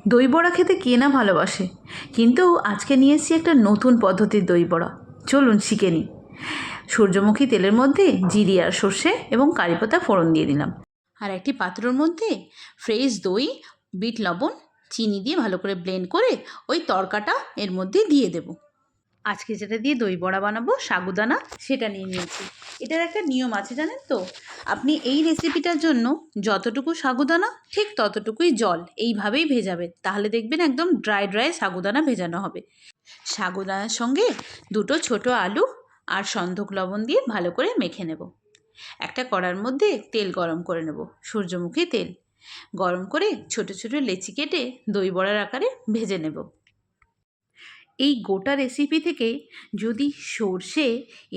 দই বড়া খেতে কে না ভালোবাসে, কিন্তু আজকে নিয়ে এসেছি একটা নতুন পদ্ধতির দই বড়া। চলুন শিখে নিই। সূর্যমুখী তেলের মধ্যে জিরে আর সর্ষে এবং কারিপাতা ফোড়ন দিয়ে দিলাম, আর একটি পাত্রের মধ্যে ফ্রেশ দই, বিট লবণ, চিনি দিয়ে ভালো করে ব্লেন্ড করে ওই তড়কাটা এর মধ্যে দিয়ে দেব। আজকে যেটা দিয়ে দই বড়া বানাবো, সাগুদানা, সেটা নিয়ে নিয়েছি। এটার একটা নিয়ম আছে জানেন তো, আপনি এই রেসিপিটার জন্য যতটুকু সাগুদানা ঠিক ততটুকুই জল এইভাবেই ভেজাবেন, তাহলে দেখবেন একদম ড্রাই ড্রাই সাগুদানা ভেজানো হবে। সাগুদানার সঙ্গে দুটো ছোট আলু আর সন্ধক লবণ দিয়ে ভালো করে মেখে নেব। একটা কড়ার মধ্যে তেল গরম করে নেব, সূর্যমুখী তেল গরম করে ছোট ছোট লেচি কেটে দই বড়ার আকারে ভেজে নেব। এই গোটা রেসিপি থেকে যদি সর্ষে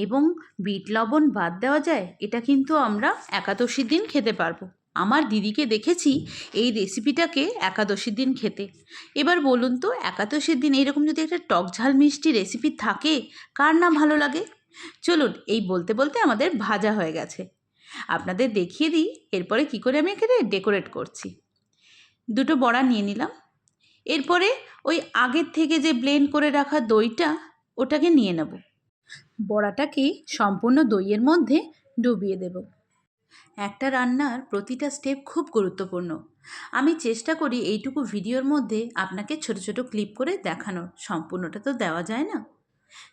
এবং বিট লবণ বাদ দেওয়া যায়, এটা কিন্তু আমরা একাদশীর দিন খেতে পারবো। আমার দিদিকে দেখেছি এই রেসিপিটাকে একাদশীর দিন খেতে। এবার বলুন তো, একাদশীর দিন এইরকম যদি একটা টক ঝাল মিষ্টি রেসিপি থাকে, কার না ভালো লাগে? চলুন, এই বলতে বলতে আমাদের ভাজা হয়ে গেছে। আপনাদের দেখিয়ে দিই এরপরে কী করে আমি এখানে ডেকোরেট করছি। দুটো বড়া নিয়ে নিলাম, এরপরে ওই আগের থেকে যে ব্লেন্ড করে রাখা দইটা, ওটাকে নিয়ে নেব। বড়াটাকে সম্পূর্ণ দইয়ের মধ্যে ডুবিয়ে দেব। একটা রান্নার প্রতিটা স্টেপ খুব গুরুত্বপূর্ণ। আমি চেষ্টা করি এইটুকু ভিডিওর মধ্যে আপনাকে ছোট ছোট ক্লিপ করে দেখানোর, সম্পূর্ণটা তো দেওয়া যায় না।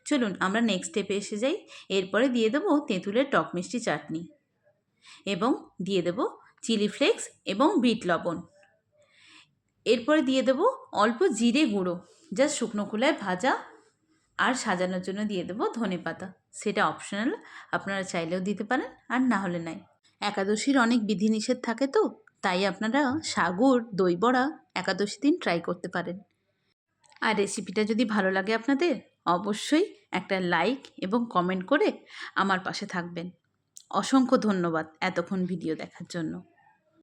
চলুন আমরা নেক্সট স্টেপে এসে যাই। এরপরে দিয়ে দেবো তেঁতুলের টক মিষ্টি চাটনি, এবং দিয়ে দেবো চিলি ফ্লেক্স এবং বিট লবণ। এরপরে দিয়ে দেবো অল্প জিরে গুঁড়ো, জাস্ট শুকনো খোলায় ভাজা, আর সাজানোর জন্য দিয়ে দেবো ধনেপাতা। সেটা অপশনাল, আপনারা চাইলেও দিতে পারেন আর না হলে নাই। একাদশীর অনেক বিধিনিষেধ থাকে তো, তাই আপনারা সাগুর দই বড়া একাদশী দিন ট্রাই করতে পারেন। আর রেসিপিটা যদি ভালো লাগে আপনাদের, অবশ্যই একটা লাইক এবং কমেন্ট করে আমার পাশে থাকবেন। অসংখ্য ধন্যবাদ এতক্ষণ ভিডিও দেখার জন্য।